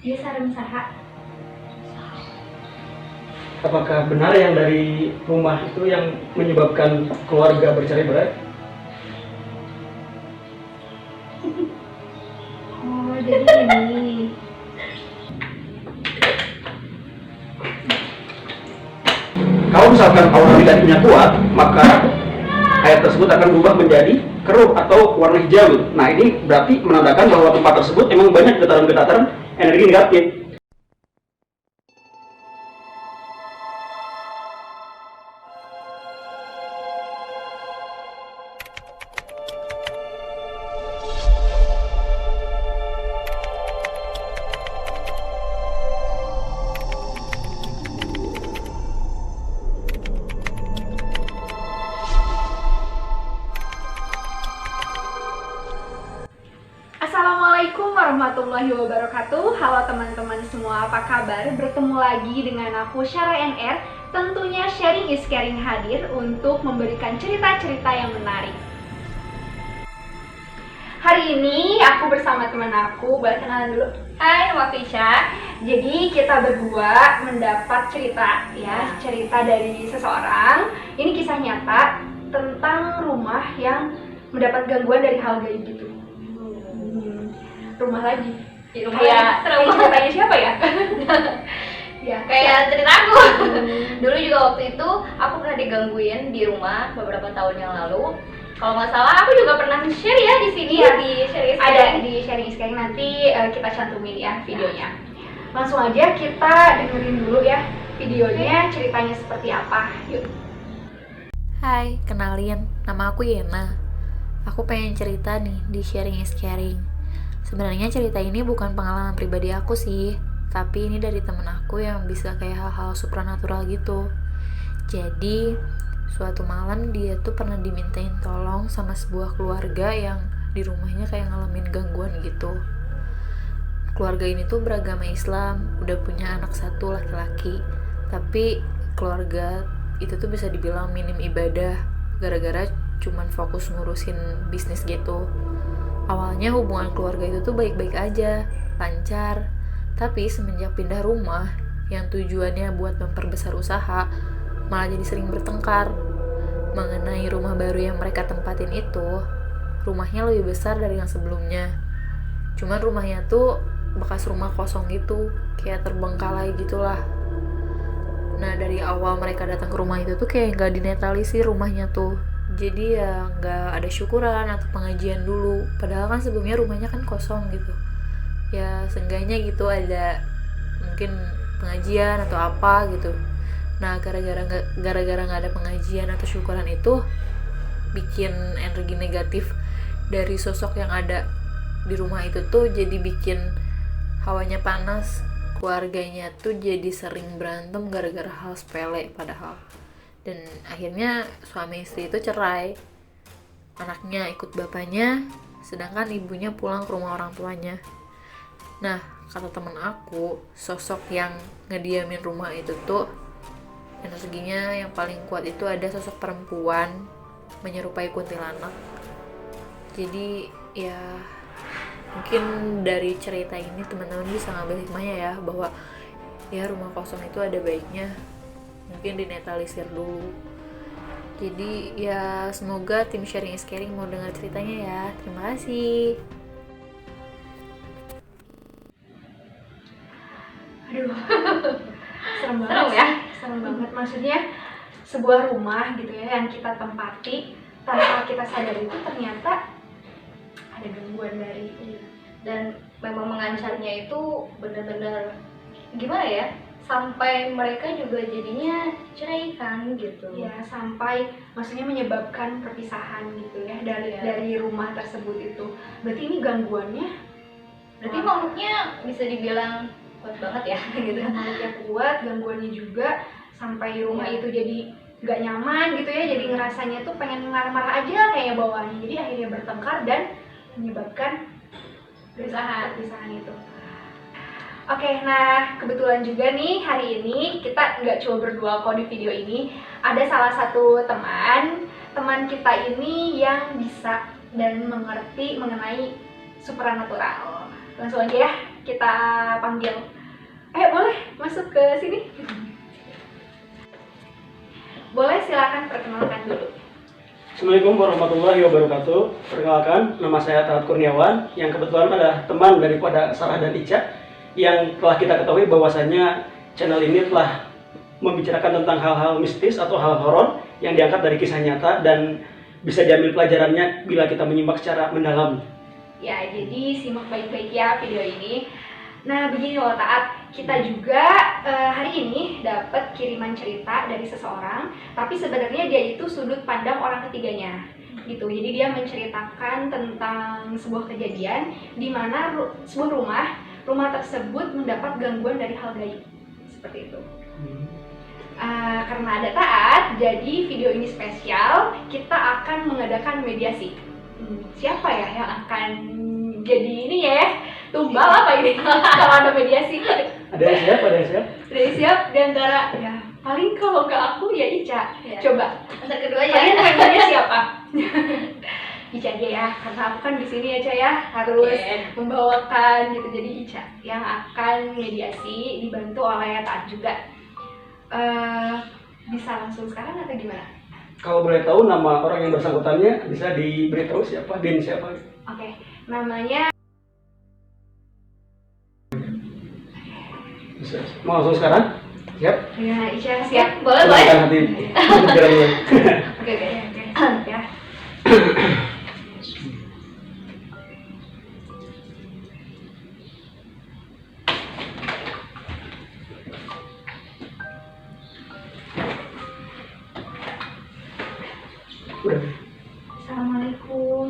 Dia sareng saha. Apakah benar yang dari rumah itu yang menyebabkan keluarga bercerai-berai? Oh, jadi ini. Kalau misalkan aura negatifnya kuat, maka air tersebut akan berubah menjadi keruh atau warna hijau. Nah, ini berarti menandakan bahwa tempat tersebut memang banyak getaran-getaran energi negatif. Assalamualaikum warahmatullahi wabarakatuh. Halo teman-teman semua, apa kabar? Bertemu lagi dengan aku Syara NR. Tentunya sharing is caring hadir untuk memberikan cerita-cerita yang menarik. Hari ini aku bersama teman aku, boleh kenalan dulu. Hai, nama Fisha. Jadi kita berdua mendapat cerita cerita dari seseorang. Ini kisah nyata tentang rumah yang mendapat gangguan dari hal gaib gitu. Rumah lagi. Kayak ceritanya siapa ya? Ya, kayak ceritaku. Dulu juga waktu itu aku pernah digangguin di rumah beberapa tahun yang lalu. Kalau nggak salah aku juga pernah share ya di sini Iya, di sharing ada di sharing sekarang, nanti kita cantumin ya videonya. Langsung aja kita dengerin dulu ya videonya, ceritanya seperti apa. Yuk. Hai, kenalin, nama aku Yena. Aku pengen cerita nih di Sharing is Caring. Sebenarnya cerita ini bukan pengalaman pribadi aku sih, tapi ini dari temen aku yang bisa kayak hal-hal supranatural gitu. Jadi, suatu malam dia tuh pernah dimintain tolong sama sebuah keluarga yang di rumahnya kayak ngalamin gangguan gitu. Keluarga ini tuh beragama Islam, udah punya anak satu laki-laki, tapi keluarga itu tuh bisa dibilang minim ibadah gara-gara cuman fokus ngurusin bisnis gitu. Awalnya hubungan keluarga itu tuh baik-baik aja, lancar. Tapi semenjak pindah rumah yang tujuannya buat memperbesar usaha, malah jadi sering bertengkar. Mengenai rumah baru yang mereka tempatin itu, rumahnya lebih besar dari yang sebelumnya. Cuman rumahnya tuh bekas rumah kosong gitu, kayak terbengkalai gitulah. Nah, dari awal mereka datang ke rumah itu tuh kayak gak dinetralisir rumahnya tuh. Jadi ya gak ada syukuran atau pengajian dulu. Padahal kan sebelumnya rumahnya kan kosong gitu. Ya seenggaknya gitu ada mungkin pengajian atau apa gitu. Nah, gara-gara gak ada pengajian atau syukuran itu bikin energi negatif dari sosok yang ada di rumah itu tuh jadi bikin hawanya panas. Keluarganya tuh jadi sering berantem gara-gara hal sepele padahal. Dan akhirnya suami istri itu cerai. Anaknya ikut bapaknya, sedangkan ibunya pulang ke rumah orang tuanya. Nah, kata temen aku, sosok yang ngediamin rumah itu tuh energinya yang paling kuat itu ada sosok perempuan menyerupai kuntilanak. Jadi ya mungkin dari cerita ini teman-teman bisa ngambil hikmahnya ya, bahwa ya rumah kosong itu ada baiknya mungkin dinetralisir dulu. Jadi ya semoga tim Sharing is Caring mau dengar ceritanya ya. Terima kasih. Aduh. Serem banget. Serem ya? Serem banget. Maksudnya sebuah rumah gitu ya yang kita tempati tanpa kita sadari itu ternyata ada gangguan dari ini. Dan memang mengancamnya itu benar-benar gimana ya? Sampai mereka juga jadinya cerai kan gitu. Ya, sampai maksudnya menyebabkan perpisahan gitu ya dari rumah tersebut itu. Berarti ini gangguannya Berarti makhluknya bisa dibilang kuat banget ya gitu. makhluknya kuat, gangguannya juga sampai rumah itu jadi nggak nyaman gitu ya, jadi ngerasanya tuh pengen marah-marah aja kayak bawaannya. Jadi akhirnya bertengkar dan menyebabkan perpisahan itu. Oke, nah kebetulan juga nih hari ini kita nggak cuma berdua kok di video ini. Ada salah satu teman kita ini yang bisa dan mengerti mengenai supernatural. Langsung aja ya kita panggil. Boleh masuk ke sini? Boleh, silakan perkenalkan dulu. Assalamualaikum warahmatullahi wabarakatuh. Perkenalkan, nama saya Taat Kurniawan, yang kebetulan adalah teman daripada Sarah dan Ica, yang telah kita ketahui bahwasanya channel ini telah membicarakan tentang hal-hal mistis atau hal horor yang diangkat dari kisah nyata dan bisa diambil pelajarannya bila kita menyimak secara mendalam. Ya, jadi simak baik-baik ya video ini. Nah, begini loh Taat, kita juga hari ini dapat kiriman cerita dari seseorang, tapi sebenarnya dia itu sudut pandang orang ketiganya, gitu. Jadi dia menceritakan tentang sebuah kejadian di mana sebuah rumah tersebut mendapat gangguan dari hal gaib, seperti itu. Karena ada Taat, jadi video ini spesial, kita akan mengadakan mediasi. Siapa ya yang akan jadi ini ya? Tumbal apa ini kalau ada mediasi? Ada yang siap? Ada yang siap di antara ya paling kalau nggak aku ya Ica. Ya. Coba. Masa kedua Kalian ya. pengennya siapa? Ica aja ya, karena aku kan di sini ya Ica ya harus membawakan gitu. Jadi Ica yang akan mediasi dibantu oleh Taat juga. Bisa langsung sekarang atau gimana? Kalau boleh tahu nama orang yang bersangkutannya bisa diberitahu siapa, Din siapa? Oke, namanya Bisa. Mau langsung sekarang? Siap? ya Ica siap. Boleh. Silakan hati. Berjalan dulu. Oke. Ya. Udah. Assalamualaikum.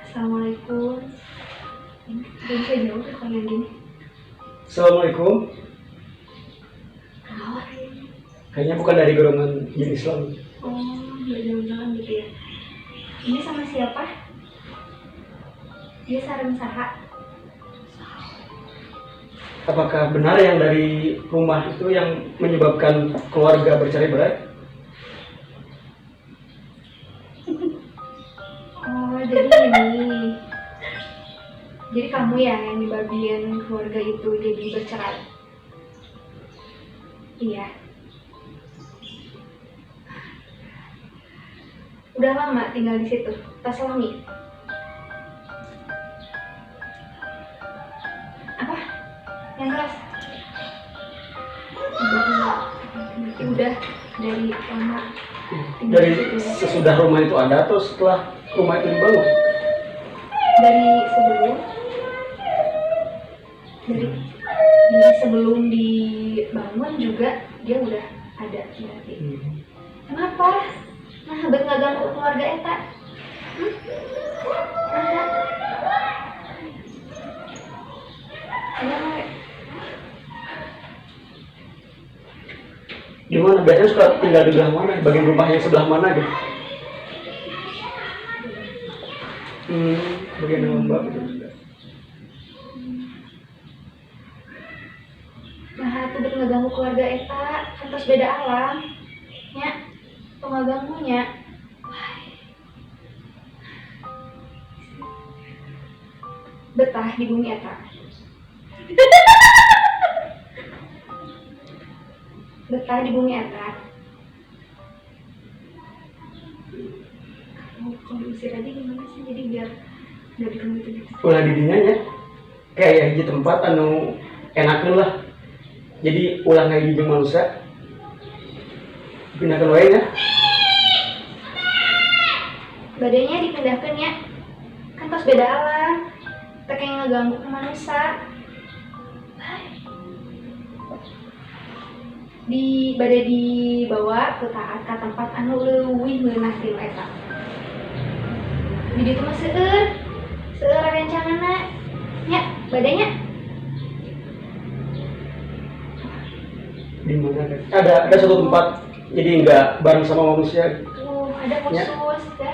Assalamualaikum. Ini bisa jauh kalau yang gini. Assalamualaikum. Oh, Kayaknya bukan dari golongan jin Islam. nggak jauh-jauh gitu ya. Ini sama siapa? Dia sareng saha. Apakah benar yang dari rumah itu yang menyebabkan keluarga bercerai-berai? Oh, jadi ini. Jadi kamu ya yang nyebabin keluarga itu jadi bercerai? Iya. Udah lama tinggal di situ, tas suami. Apa? Yang keras? Udah dari lama. tinggal Dari di situ ya. sesudah rumah itu ada atau setelah rumah itu dibangun? Dari sebelum dibangun juga dia udah ada berarti. Kenapa? Nah, bet ngaganggu keluarga eta. Nah. Di mana biasanya suka tinggal di belah mana? Bagian rumahnya sebelah mana gitu? Bagian lembab itu sudah. Nah, itu bet ngaganggu keluarga eta, kan tos beda alam. Nya, tong ngaganggunya. Betah di bumi eta. Betah di bumi eta. Kalau diusir aja gimana sih? Jadi biar nggak di rumah itu gitu. Ulah didinya ya. Kayak di tempat anu enakeun lah. Jadi ulah ngaji jeung manusia. Pindahkan wae ya. Badannya dipindahkan ya. Kan tos beda alam. Tak kayak ngeganggu ke manusia. Badai dibawa ke Taat ke tempat anu leuwih meunah ti eta. Di ditu mah seueur rencanganna. Nya, badainya Di mana ada satu tempat jadi nggak bareng sama manusia. ada khusus ya.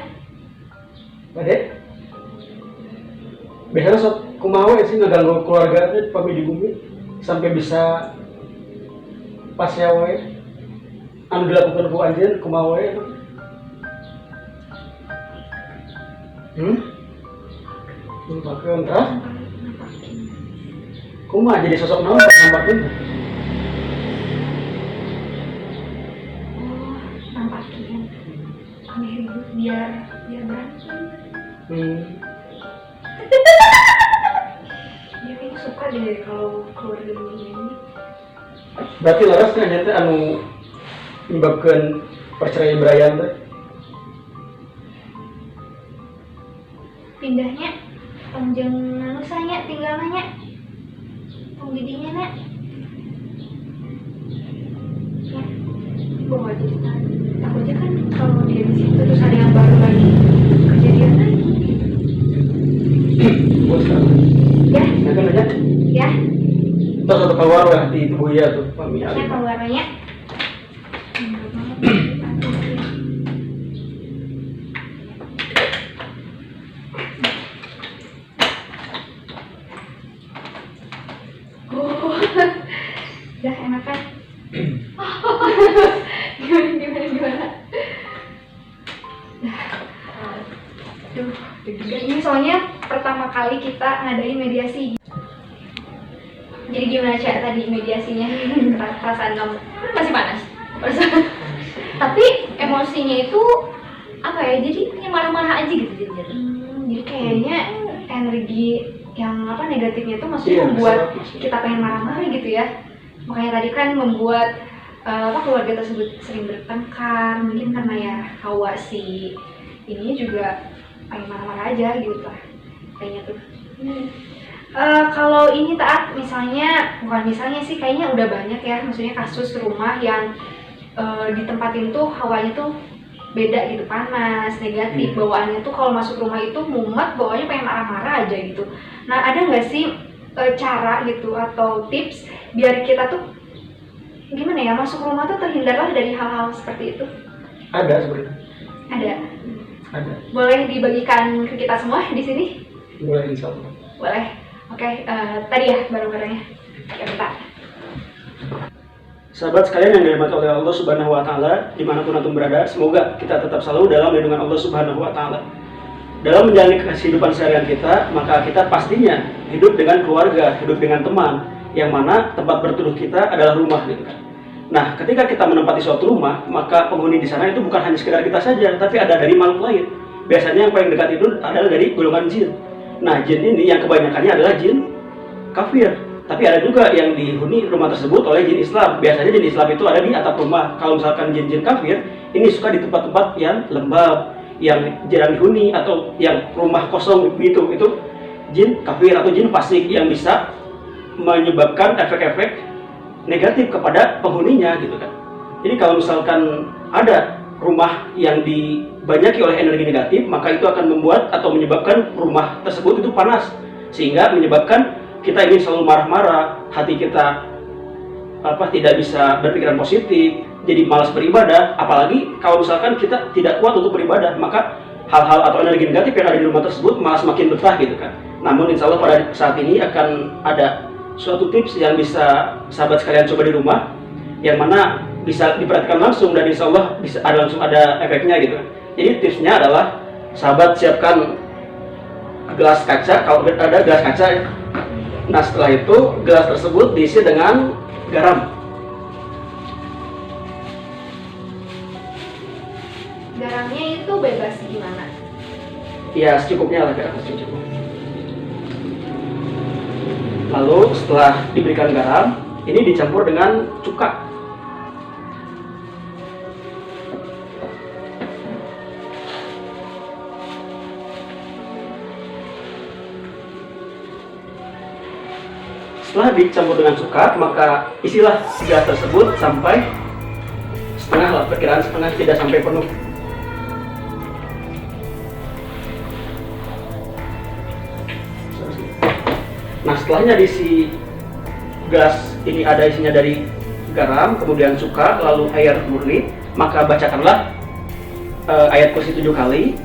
Bade? Biasanya sok kumaha sih ngeganggu keluarga teh pami di bumi sampai bisa pas ya wae anu dilakukan ku anjeun kumaha wae. Nampakeun tah. nampakin. Kumaha jadi sosok naon pas nampakeun? Oh, nampakin. Aneh ribut biar berantem. Dia kayaknya suka deh kalau keluar dari ini. Berarti laras ternyata anu menyebabkan perceraian Brian teh. Pindahnya panjang nusanya tinggal nanya tong didinya nak ya bawa jadi takutnya kan kalau dia di situ terus ada yang baru lagi kejadian lagi Bos kan. ya Nah kan aja. ya Terus satu keluar lah di tubuh ya tuh Mami ya Ali. pengeluarannya udah enakan gimana Duh, deg-degan. Ini soalnya pertama kali kita ngadain mediasi. Jadi gimana Cak tadi mediasinya? Perasaan kamu Masih panas. tapi emosinya itu apa ya? Jadi Ini marah-marah aja gitu jadinya. jadi kayaknya energi yang apa negatifnya itu maksudnya Iya, membuat masalah. kita pengen marah-marah gitu ya. Makanya tadi kan membuat keluarga tersebut sering bertengkar, mungkin karena ya Hawa si ini juga pengen marah-marah aja gitu lah kayaknya tuh. Kalau ini Taat misalnya, bukan misalnya sih kayaknya udah banyak ya, maksudnya kasus rumah yang ditempatin tuh hawanya tuh beda gitu, panas, negatif, bawaannya tuh kalau masuk rumah itu mumet, bawaannya pengen marah-marah aja gitu. Nah ada nggak sih cara gitu atau tips biar kita tuh gimana ya masuk rumah tuh terhindarlah dari hal-hal seperti itu? Ada sebenarnya. Ada. Ada. Boleh dibagikan ke kita semua di sini? Boleh insyaallah. Boleh. Oke, tadi ya barang-barangnya. Ya bentar. Sahabat sekalian yang dirahmati oleh Allah Subhanahu wa taala, dimanapun antum berada, semoga kita tetap selalu dalam lindungan Allah Subhanahu wa taala. Dalam menjalani kehidupan seharian kita, maka kita pastinya hidup dengan keluarga, hidup dengan teman, yang mana tempat berteduh kita adalah rumah gitu kan. Nah, ketika kita menempati suatu rumah, maka penghuni di sana itu bukan hanya sekedar kita saja, tapi ada dari makhluk lain. Biasanya yang paling dekat itu adalah dari golongan jin. Nah, jin ini yang kebanyakannya adalah jin kafir. Tapi ada juga yang dihuni rumah tersebut oleh jin Islam. Biasanya jin Islam itu ada di atap rumah. Kalau misalkan jin-jin kafir, ini suka di tempat-tempat yang lembab, yang jarang dihuni atau yang rumah kosong gitu. Itu jin kafir atau jin fasik yang bisa menyebabkan efek-efek negatif kepada penghuninya gitu kan. Jadi kalau misalkan ada rumah yang dibanyaki oleh energi negatif, maka itu akan membuat atau menyebabkan rumah tersebut itu panas, sehingga menyebabkan kita ingin selalu marah-marah, hati kita tidak bisa berpikiran positif, jadi malas beribadah. Apalagi kalau misalkan kita tidak kuat untuk beribadah, maka hal-hal atau energi negatif yang ada di rumah tersebut malah semakin betah gitu kan. Namun insya Allah pada saat ini akan ada suatu tips yang bisa sahabat sekalian coba di rumah, yang mana bisa diperhatikan langsung dan insya Allah bisa langsung ada efeknya gitu kan. Jadi tipsnya adalah sahabat siapkan gelas kaca, kalau ada gelas kaca. Nah setelah itu gelas tersebut diisi dengan garam. Garamnya itu bebas gimana? Ya secukupnya lah, garam secukupnya. Lalu setelah diberikan garam, ini dicampur dengan cuka. Setelah dicampur dengan cuka, maka isilah gelas tersebut sampai setengah lah, perkiraan setengah, tidak sampai penuh. Nah setelahnya diisi gelas ini ada isinya dari garam, kemudian cuka, lalu air murni, maka bacakanlah ayat kursi 7 kali,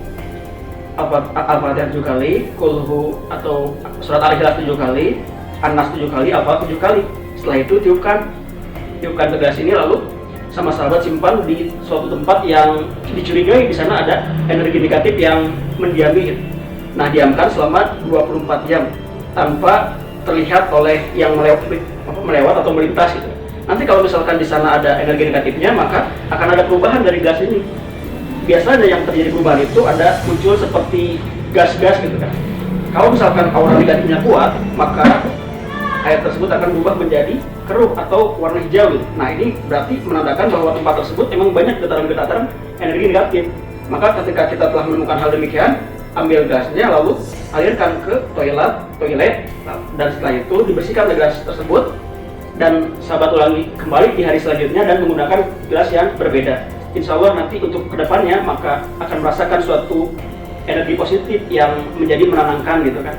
Al-Fatihah 7 kali, Kulhu atau surat Al-Ikhlas 7 kali, An-Nas 7 kali, Al-Fatihah 7 kali. Setelah itu tiupkan ke gelas ini, lalu sama sahabat simpan di suatu tempat yang dicurigai di sana ada energi negatif yang mendiami gitu. Nah, diamkan selama 24 jam tanpa terlihat oleh yang melewat atau melintas gitu. Nanti kalau misalkan di sana ada energi negatifnya, maka akan ada perubahan dari gas ini. Biasanya yang terjadi perubahan itu ada muncul seperti gas-gas gitu kan. Kalau misalkan aura negatifnya kuat, maka air tersebut akan berubah menjadi keruh atau warna hijau gitu. Nah, ini berarti menandakan bahwa tempat tersebut memang banyak getaran-getaran energi negatif. Maka ketika kita telah menemukan hal demikian, ambil gasnya lalu alirkan ke toilet, dan setelah itu dibersihkan gelas tersebut dan sahabat ulangi kembali di hari selanjutnya dan menggunakan gelas yang berbeda. Insya Allah nanti untuk kedepannya maka akan merasakan suatu energi positif yang menjadi menenangkan gitu kan.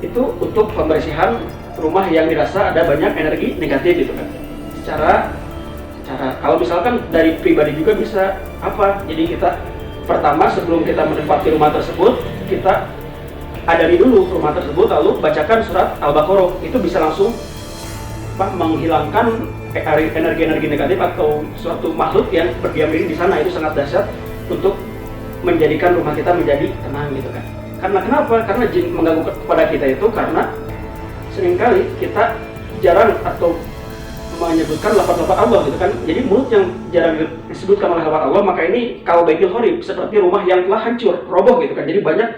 Itu untuk pembersihan rumah yang dirasa ada banyak energi negatif gitu kan. Cara kalau misalkan dari pribadi juga bisa apa? Jadi kita pertama sebelum kita menempati rumah tersebut, kita adari dulu rumah tersebut lalu bacakan surat Al-Baqarah. Itu bisa langsung menghilangkan energi-energi negatif atau suatu makhluk yang berdiam diri di sana. Itu sangat dahsyat untuk menjadikan rumah kita menjadi tenang gitu kan. Karena kenapa? Karena jin mengganggu kepada kita itu karena seringkali kita jarang atau menyebutkan lafaz-lafaz Allah gitu kan. Jadi mulut yang jarang disebutkan oleh lafaz Allah, maka ini kalau baitul horib seperti rumah yang telah hancur, roboh gitu kan. Jadi banyak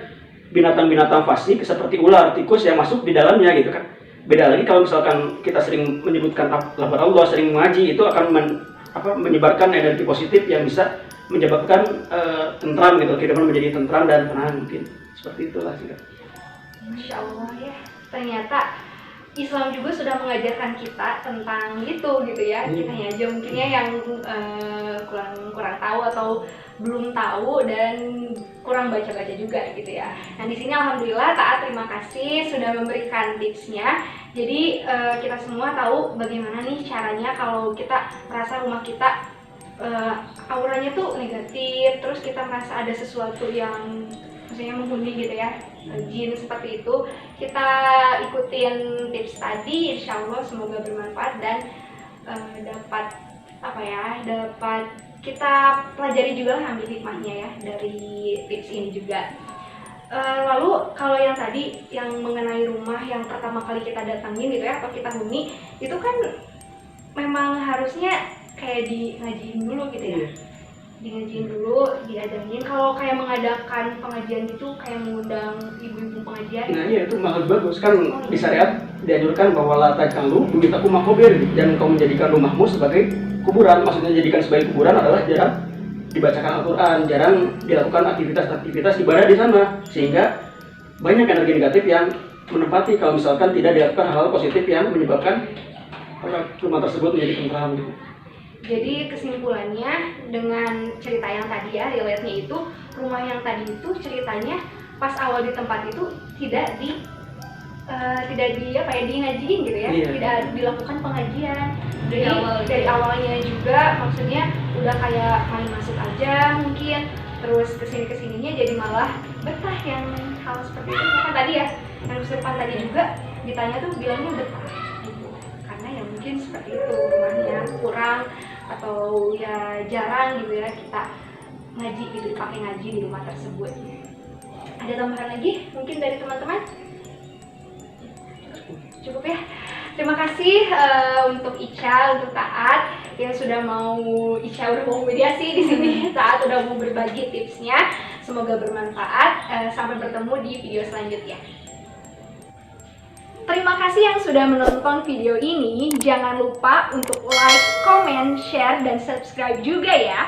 binatang-binatang fasik seperti ular, tikus yang masuk di dalamnya gitu kan. Beda lagi kalau misalkan kita sering menyebutkan lafaz Allah, sering mengaji, itu akan menyebarkan energi positif yang bisa menyebabkan tentram gitu, kehidupan menjadi tentram dan tenang mungkin. Seperti itulah sih. Masya Allah ya, ternyata Islam juga sudah mengajarkan kita tentang itu gitu ya. Kitanya aja mungkinnya yang kurang tahu atau belum tahu dan kurang baca-baca juga gitu ya. Nah, di sini alhamdulillah Taat terima kasih sudah memberikan tipsnya. Jadi kita semua tahu bagaimana nih caranya kalau kita merasa rumah kita auranya tuh negatif, terus kita merasa ada sesuatu yang maksudnya menghuni gitu ya, jin seperti itu. Kita ikutin tips tadi, insya Allah semoga bermanfaat dan dapat kita pelajari juga lah, ambil hikmahnya ya dari tips ini juga. Lalu kalau yang tadi yang mengenai rumah yang pertama kali kita datangin gitu ya, atau kita huni, itu kan memang harusnya kayak di ngajiin dulu gitu ya. Di ngajiin dulu, diajarin. Kalau kayak mengadakan pengajian gitu, kayak mengundang ibu-ibu pengajian. Nah iya, itu malah bagus kan. Di syariat dianjurkan bahwa la taj'alu buyutakum maqabir, dan kau menjadikan rumahmu sebagai kuburan. Maksudnya jadikan sebagai kuburan adalah jarang dibacakan Al-Quran, jarang dilakukan aktivitas ibadah di sana, sehingga banyak energi negatif yang menempati kalau misalkan tidak dilakukan hal-hal positif yang menyebabkan rumah tersebut menjadi tentram gitu. Jadi kesimpulannya dengan cerita yang tadi ya, relate-nya itu rumah yang tadi itu ceritanya pas awal di tempat itu tidak di ngajiin gitu ya, tidak dilakukan pengajian. Jadi dari awalnya juga maksudnya udah kayak main masuk aja mungkin, terus kesininya jadi malah betah yang hal seperti itu. Kan tadi ya yang depan tadi juga ditanya tuh bilangnya betah gitu, karena ya mungkin seperti itu rumahnya kurang atau ya jarang gitu ya kita ngaji gitu, dipakai ngaji di rumah tersebut. Ada tambahan lagi mungkin dari teman-teman? Cukup ya. Terima kasih untuk Ica, untuk Taat yang sudah mau mediasi di sini. Taat udah mau berbagi tipsnya. Semoga bermanfaat. Sampai bertemu di video selanjutnya. Terima kasih yang sudah menonton video ini. Jangan lupa untuk like, comment, share, dan subscribe juga ya.